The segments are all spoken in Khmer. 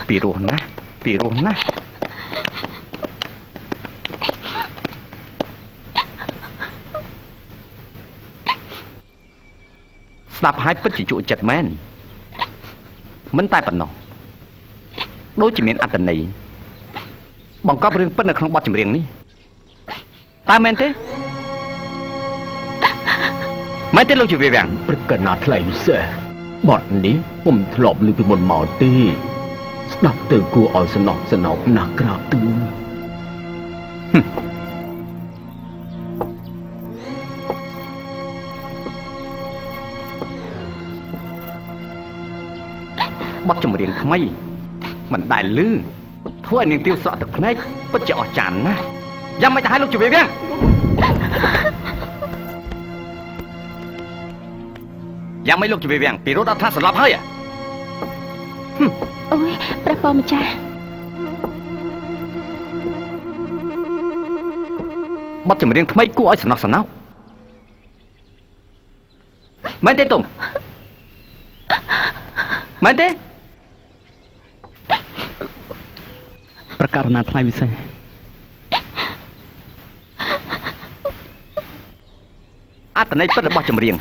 ពីរោះណាពីរោះណាស្ដាប់ហើយពិតជាជក់ចិត្តមែនមិនតែប៉ុណ្ណោះដូចជាមានអត្ថន័យបង្កប់រឿងពិតនៅក្នុងបទចម្រៀងនេះតើមែនទេមែនទេលោកជាវាវាំងព្រឹកកណាថ្លៃពិសេសបទនេះខ្ញុំធ្លាប់ឮពីមុនមកទេស្ដាប់ទៅគួរឲ្យសំណោកណាស់ក្រាបទូលបទចម្រៀងថ្មីមិនដែលឮធ្វើឲ្យនាងទាវស្រក់ទឹកភ្នែកពិតជាអស្ចារ្យណាស់យ៉ាងម៉េចទៅឲ្យលោកជាវាវាំងយ៉ាងម៉េចលោកជាវាវាំងពីរត់ដល់ថាស្លាប់ហើយអូយព្រះពរម្ចាស់បទចម្រៀងថ្មីគួរឲ្យសំណោះសំណៅមែនទេទុំមែនទេប្រកាសណាថ្លៃពិសេសអត្ថន័យពិតរបស់ចម្រៀង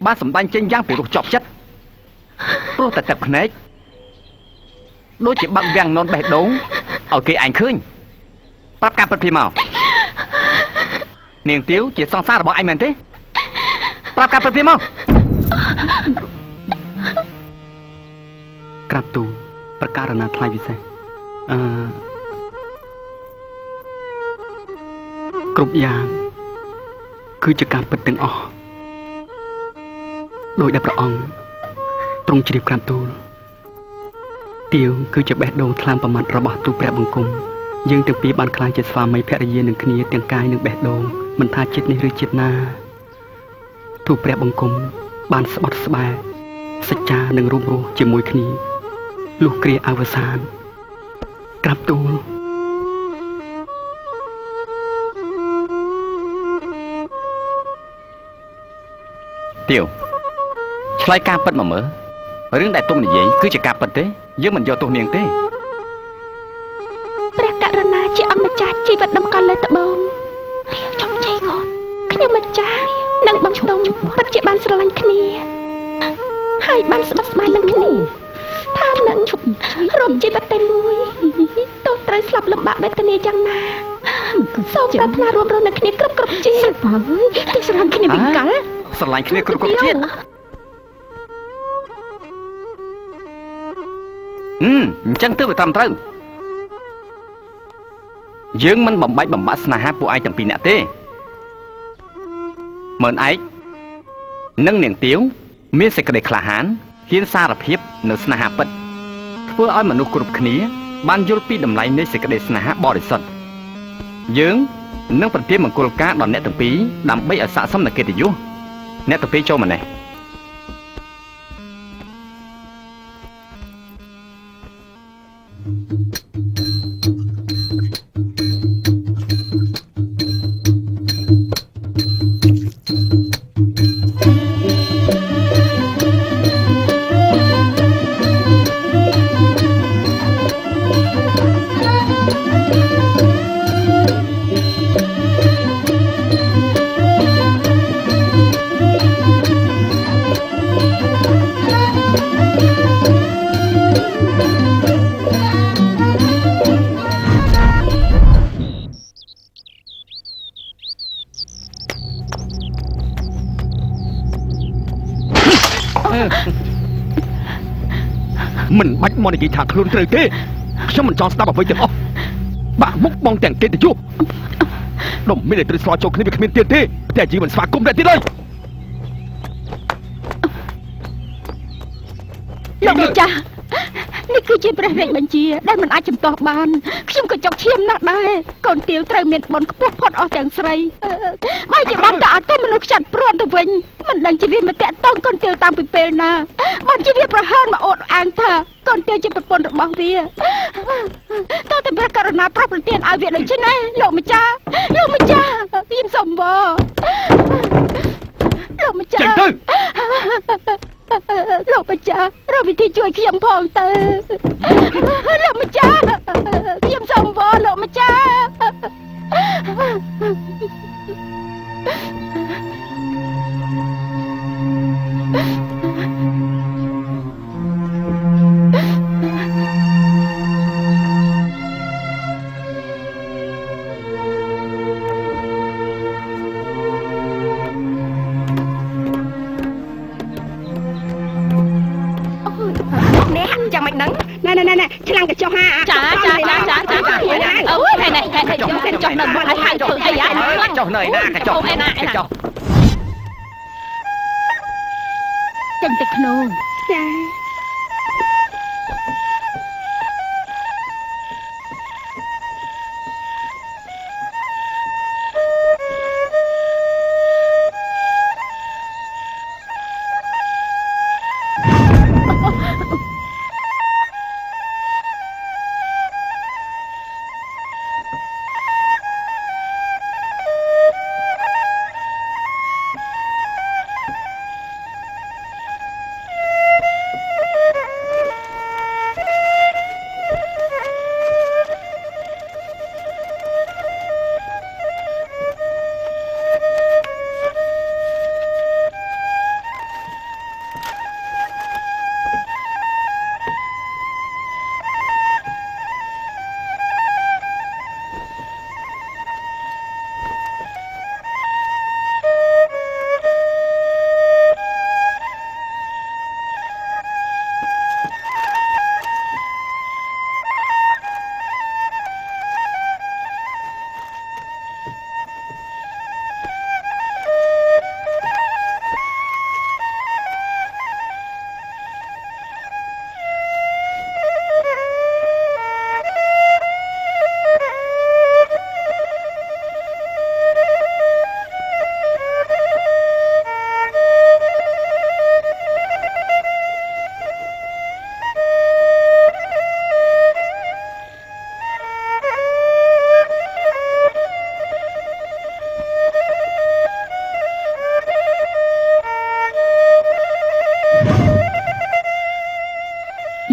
បានសម្ដែងចេញយ៉ាងពីរោះជាប់ចិត្តព្រោះតែទឹកភ្នែកដូចជាបាក់វាំងននបេះដូងឲ្យគេឯងឃើញប្រាប់ការពិតភ្លាមមកនាងទាវជាសង្សាររបស់ឯងមែនទេប្រាប់ការពិតភ្លាមមកក្រាបទូលប្រកាសណាថ្លៃពិសេសគ្រប់យ៉ាងគឺជាការពិតទាំងអស់ដោយដែលព្រះអង្គទ្រង់ជ្រាបក្រាបទូលទាវគឺជាបេះដូងថ្លើមប្រមាត់របស់ទូព្រះបង្គំយើងទាំងពីរបានក្លាយជាស្វាមីភរិយានឹងគ្នាទាំងកាយនិងបេះដូងមិនថាជាតិនេះឬជាតិណាទូព្រះបង្គំបានស្បត់ស្បែកសច្ចានិងរួមរស់ជាមួយគ្នាលុះគ្រាអវសានក្រាបទូលទាវឆ្លើយការពិតមកមើលរឿងដែលទុំនិយាយគឺជាការពិតទេយើងមិនយកទោសនាងទេព្រះករុណាជាអង្គម្ចាស់ជីវិតដំកល់លើត្បូងជុំជ័យកូនខ្ញុំម្ចាស់និងបងដុំពិតជាបានស្រឡាញ់គ្នាហើយបានស្បស្បាយនឹងគ្នាថានឹងជុំរំជីវិតតែមួយទោះត្រូវស្លាប់លំបាកដោយគ្នាយ៉ាងណាសូមប្រាថ្នារួមរស់នៅគ្នាគ្រប់ជាតិបើគេស្រឡាញ់គ្នាវិញកាល់ស្រឡាញ់គ្នាគ្រប់ជាតិអញ្ចឹងទៅវាត្រឹមត្រូវយើងមិនបំបាច់បំបាក់ស្នេហាពួកឯងទាំងពីរនាក់ទេមើលឯងនិងនាងទាវមានសេចក្តីក្លាហានហ៊ានសារភាពនៅស្នេហាពិតធ្វើឲ្យមនុស្សគ្រប់គ្នាបានយល់ពីតម្លៃនៃសេចក្តីស្នេហាបរិសុទ្ធយើងនឹងប្រទានមង្គលការដល់អ្នកទាំងពីរដើម្បីឲ្យស័ក្តិសមនឹងកិត្តិយសអ្នកទាំងពីរចូលមកនេះមិនបាច់មកនិយាយថាខ្លួនត្រូវទេខ្ញុំមិនចង់ស្ដាប់អ្វីទាំងអស់បាក់មុខបងទាំងគេទៅជួបដុំមានតែត្រូវស្លោចូលគ្នាវាគ្មានទៀតទេតែជីមិនស្វាគមន៍តែទៀតទេលោកម្ចាស់នេះគឺជាព្រះរាជបញ្ជាដែលមិនអាចជំទាស់បានខ្ញុំក៏ចង់ឈាមណាស់ដែរកូនទាវត្រូវមានបុណ្យខ្ពស់ផុតអស់ទាំងស្រីបើជាបានតែអត់ទៅមនុស្សខ្ចាត់ព្រាត់ទៅវិញមិនដឹងជាវាមកតាក់តងកូនទាវតាំងពីពេលណាបើជាវាប្រហើនមកអូតអាងថាកូនទាវជាប្រពន្ធរបស់វាតើតែព្រះករុណាប្រោះប្រទានឲ្យវាដូចនេះលោកម្ចាស់ខ្ញុំសុំបងលោកម្ចាស់ចេញទៅ លោកម្ចាស់រកវិធីជួយខ្ញុំផងទៅលោកម្ចាស់ខ្ញុំសូមវល់លោកម្ចាស់ចាំមិនដឹងណែឆ្លាំងកញ្ចុះហាចាអូយហើយចុះនៅមកហើយធ្វើអីអា ចុះនៅណាកញ្ចុះកញ្ចុះ ចេញទៅក្នុងចា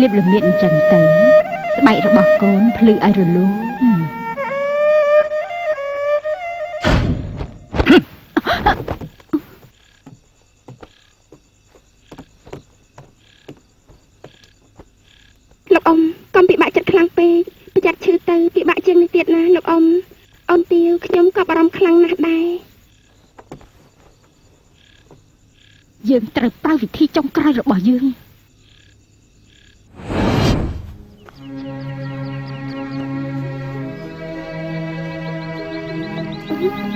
លៀបល្មៀតអញ្ចឹងទៅស្បែករបស់កូនភ្លឺឲ្យរលោងលោកអ៊ំកុំពិបាកចិត្តខ្លាំងពេកប្រយ័ត្នឈឺទៅពិបាកជាងនេះទៀតណាលោកអ៊ំអូនទាវខ្ញុំក៏បារម្ភខ្លាំងណាស់ដែរយើងត្រូវប្រើវិធីចុងក្រោយរបស់យើង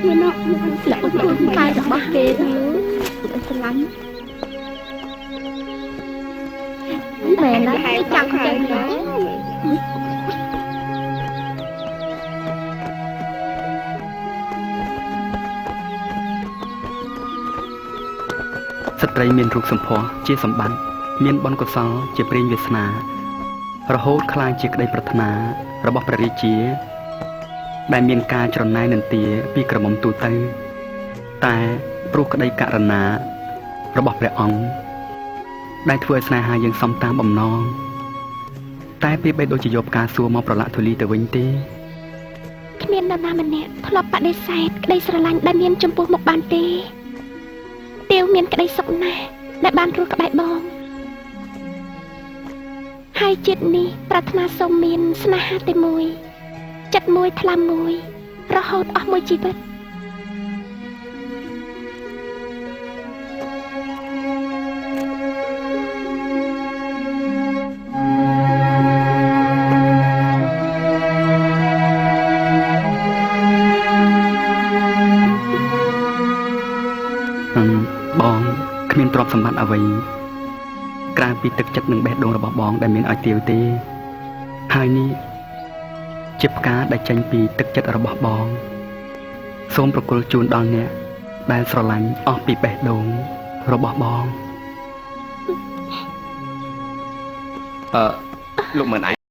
មានមកស្លាប់ខ្លួនតែរបស់គេស្រឡាញ់មែនណាចាំចឹងណាស្ត្រីមានរូបសម្ផស្សជាសម្បត្តិមានបុណ្យកុសលជាព្រេងវាសនារហូតក្លាយជាក្តីប្រាថ្នារបស់ព្រះរាជាដែលមានការច្រណែននន្ទាពីក្រមុំទូទៅតែព្រោះក្តីករុណារបស់ព្រះអង្គដែលធ្វើឲ្យស្នេហាយើងសំតាមបំណងតែពីបីដូចជាយកផ្កាសួរមកប្រឡាក់ធូលីទៅវិញទេគ្មាននរណាម្នាក់ធ្លាប់បដិសេធក្តីស្រឡាញ់ដែលមានចំពោះមុខបានទេទាវមានក្តីសុខណាស់ដែលបានរស់ក្បែរបងហើយចិត្តនេះប្រាថ្នាសូមមានស្នេហាតែមួយចិត្តមួយថ្លាមួយរហូតអស់មួយជីវិតបងគ្មានទ្រព្យសម្បត្តិអ្វីក្រៅពីទឹកចិត្តនិងបេះដូងរបស់បងដែលមានឲ្យទាវទេហើយនេះជាផ្កាដែលចេញពីទឹកចិត្តរបស់បងសូមប្រគល់ជូនដល់អ្នកដែលស្រឡាញ់អស់ពីបេះដូងរបស់បងលោកមើលឯង